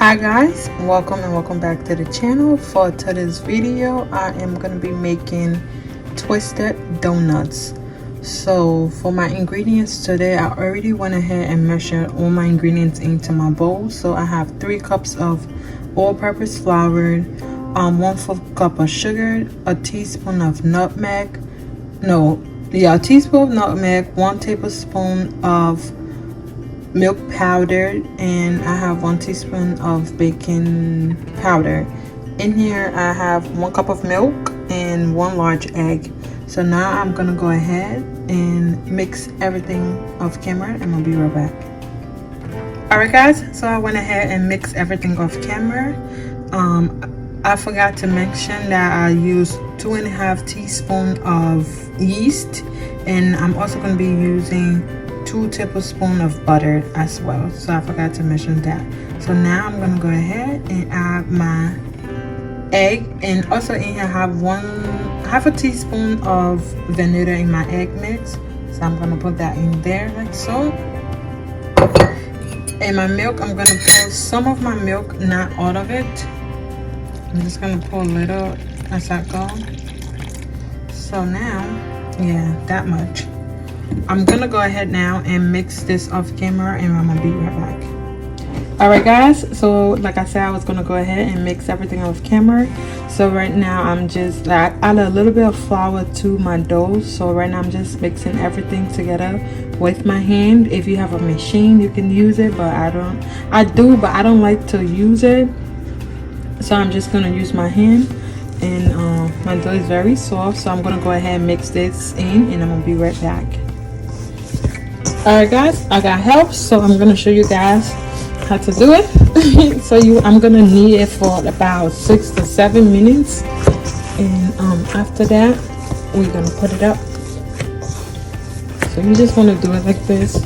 Hi guys, welcome back to the channel. For today's video I am going to be making twisted donuts. So for my ingredients today, I already went ahead and measured all my ingredients into my bowl. So I have 3 cups of all-purpose flour, 1/4 cup of sugar, a teaspoon of nutmeg, a teaspoon of nutmeg, 1 tablespoon of milk powder, and I have 1 teaspoon of baking powder. In here I have 1 cup of milk and 1 large egg. So now I'm gonna go ahead and mix everything off camera and I'll be right back. Alright guys, so I went ahead and mixed everything off camera. I forgot to mention that I used 2.5 teaspoons of yeast, and I'm also going to be using 2 tablespoons of butter as well, so I forgot to mention that. So now I'm going to go ahead and add my egg, and also in here I have half a teaspoon of vanilla in my egg mix, so I'm going to put that in there like so. And my milk, I'm going to pour some of my milk, not all of it. I'm just going to pour a little as I go. So now, yeah, that much. I'm gonna go ahead now and mix this off camera and I'm gonna be right back. Alright guys, so like I said, I was gonna go ahead and mix everything off camera. So right now I'm just like add a little bit of flour to my dough. So right now I'm just mixing everything together with my hand. If you have a machine you can use it, but I don't like to use it, so I'm just gonna use my hand. And my dough is very soft, so I'm gonna go ahead and mix this in and I'm gonna be right back. Alright guys, I got help, so I'm gonna show you guys how to do it. So I'm gonna knead it for about 6 to 7 minutes, and after that we're gonna put it up. So you just want to do it like this.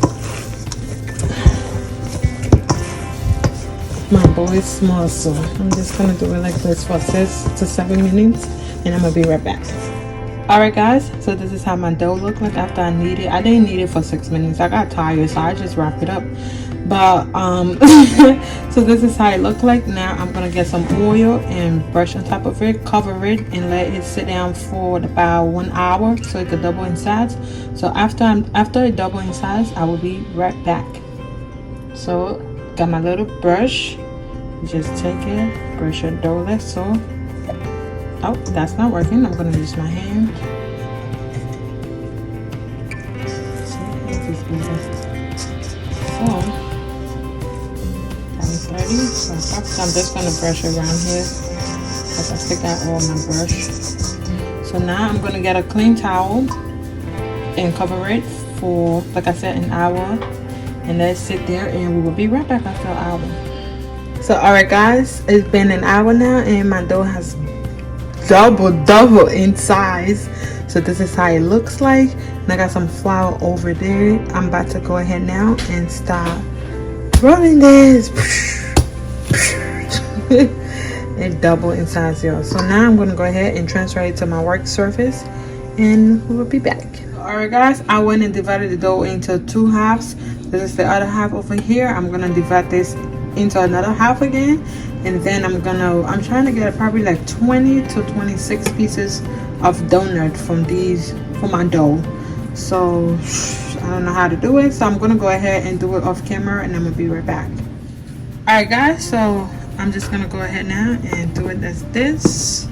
My bowl is small, so I'm just gonna do it like this for 6 to 7 minutes and I'm gonna be right back. Alright guys, so this is how my dough looked like after I knead it. I didn't knead it for 6 minutes. I got tired, so I just wrapped it up. But so this is how it looked like. Now I'm gonna get some oil and brush on top of it, cover it, and let it sit down for about 1 hour so it could double in size. So after it double in size, I will be right back. So got my little brush. Just take it, brush your dough like so. Oh, that's not working. I'm gonna use my hand. So that is ready. So I'm just gonna brush around here because I stick out all my brush. So now I'm gonna get a clean towel and cover it for, like I said, an hour, and let it sit there, and we will be right back after an hour. So alright guys, it's been an hour now and my dough has double in size. So this is how it looks like, and I got some flour over there. I'm about to go ahead now and start rolling this. It double in size, y'all. So now I'm gonna go ahead and transfer it to my work surface and we will be back. Alright guys, I went and divided the dough into 2 halves. This is the other half over here. I'm gonna divide this into another half again, and then I'm trying to get probably like 20 to 26 pieces of donut from my dough. So I don't know how to do it, so I'm gonna go ahead and do it off camera and I'm gonna be right back. Alright guys, so I'm just gonna go ahead now and do it as this.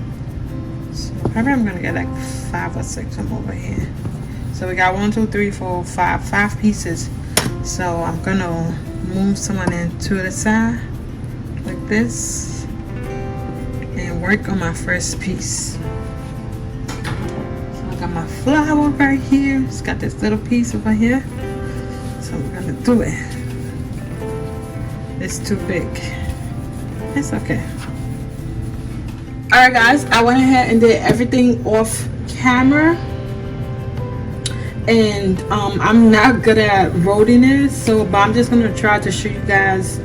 So probably I'm gonna get like 5 or 6 from over here. So we got 1, 2, 3, 4, 5 pieces. So I'm gonna move some of them to the side like this and work on my first piece. So I got my flour right here. It's got this little piece over here, so we're gonna do it. It's too big. It's okay. Alright guys, I went ahead and did everything off camera, and I'm not good at rolling it, but I'm just gonna try to show you guys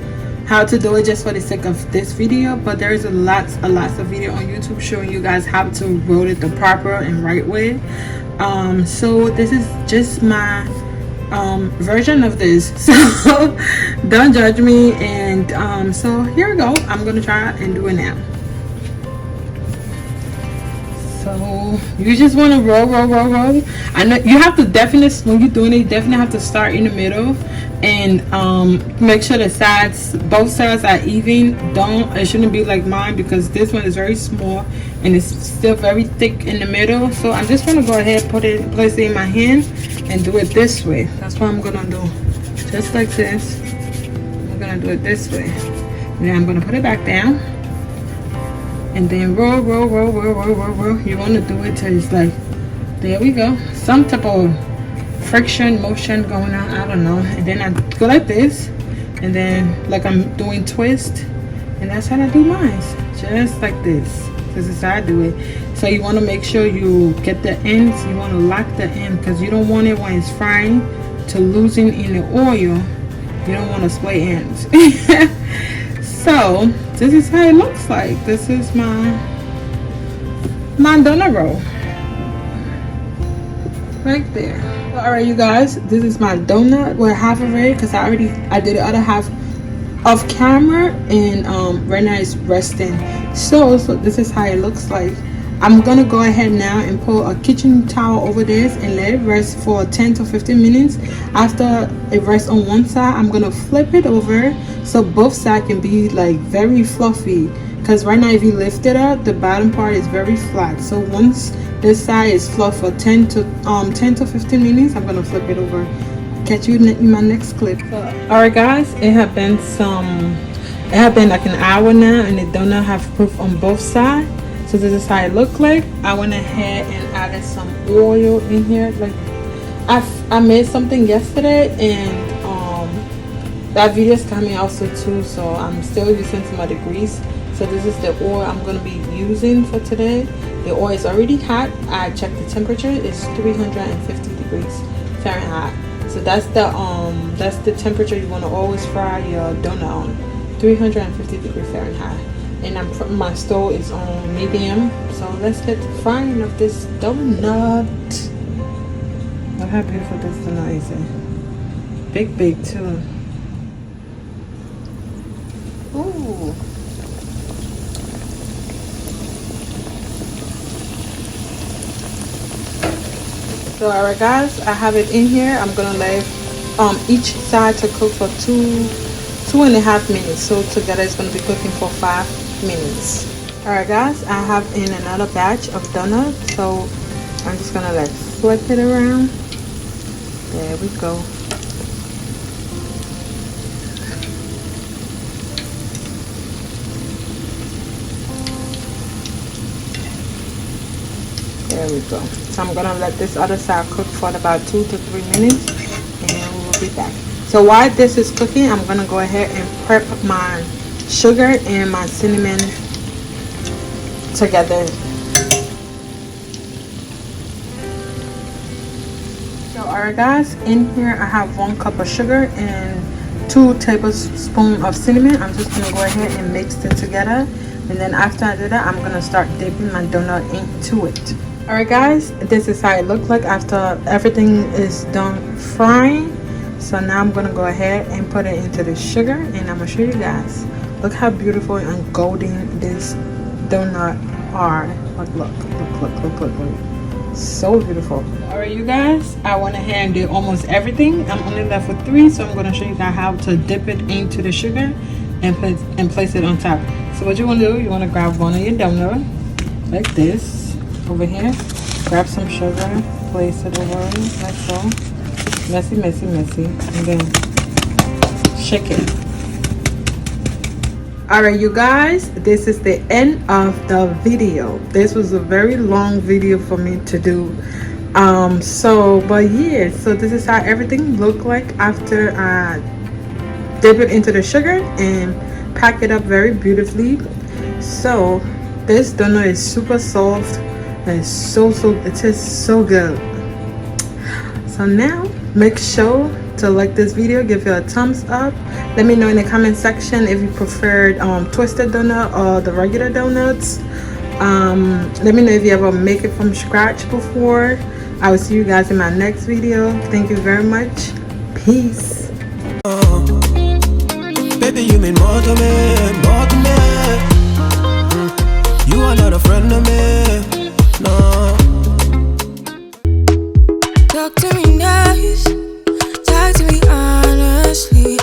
how to do it just for the sake of this video. But there is a lots of video on YouTube showing you guys how to roll it the proper and right way. So this is just my version of this, so don't judge me. And so here we go. I'm gonna try and do it now. So you just want to roll. I know you have to definitely, when you're doing it, you definitely have to start in the middle and make sure the sides, both sides are even. It shouldn't be like mine, because this one is very small and it's still very thick in the middle. So I'm just gonna go ahead, place it in my hand and do it this way. That's what I'm gonna do, just like this. I'm gonna do it this way, and then I'm gonna put it back down. And then roll. You want to do it till it's like, there we go, some type of friction motion going on, I don't know. And then I go like this, and then like I'm doing twist, and that's how I do mine, just like this. This is how I do it. So you want to make sure you get the ends, you want to lock the end, because you don't want it when it's frying to loosen in the oil. You don't want to split ends. So this is how it looks like. This is my donut roll right there. All right, you guys, this is my donut. Well, half of it, because I did the other half off camera, and right now it's resting. So this is how it looks like. I'm gonna go ahead now and pull a kitchen towel over this and let it rest for 10 to 15 minutes. After it rests on one side, I'm gonna flip it over so both sides can be like very fluffy, because right now if you lift it up, the bottom part is very flat. So once this side is fluff for 10 to 15 minutes, I'm gonna flip it over. Catch you in my next clip. All right guys, it have been like an hour now, and it don't have proof on both sides. So this is how it look like. I went ahead and added some oil in here. Like I made something yesterday, and that video is coming also too, so I'm still using some of the grease. So this is the oil I'm going to be using for today. The oil is already hot. I checked the temperature. It's 350 degrees Fahrenheit. So that's the temperature you want to always fry your donut on, 350 degrees Fahrenheit. And my stove is on medium. So let's get the frying of this donut. Look how beautiful this donut is. Big too. Ooh. So alright guys, I have it in here. I'm gonna let each side to cook for 2.5 minutes. So together it's gonna be cooking for 5 minutes. Alright guys, I have in another batch of donuts, so I'm just gonna flip it around. There we go. There we go. So I'm gonna let this other side cook for about 2 to 3 minutes, and we will be back. So while this is cooking, I'm gonna go ahead and prep my sugar and my cinnamon together. So alright guys, in here I have 1 cup of sugar and 2 tablespoons of cinnamon. I'm just gonna go ahead and mix it together, and then after I do that, I'm gonna start dipping my donut into it. Alright guys, this is how it looks like after everything is done frying. So now I'm gonna go ahead and put it into the sugar, and I'm gonna show you guys. Look how beautiful and golden this donut are. Look. So beautiful. Alright you guys, I went ahead and did almost everything. I'm only left with 3, so I'm gonna show you guys how to dip it into the sugar and place it on top. So what you want to do, you want to grab one of your donut like this over here, grab some sugar, place it over like so, messy, and then shake it. Alright you guys, this is the end of the video. This was a very long video for me to do, but yeah, so this is how everything looked like after I dip it into the sugar and pack it up very beautifully. So this donut is super soft and it tastes so good. So now make sure to like this video, give it a thumbs up. Let me know in the comment section if you preferred twisted donut or the regular donuts. Let me know if you ever make it from scratch before. I will see you guys in my next video. Thank you very much. Peace. Baby, you mean more to me, more to me. You are not a friend of me, no. Talk to me nice, talk to me honestly.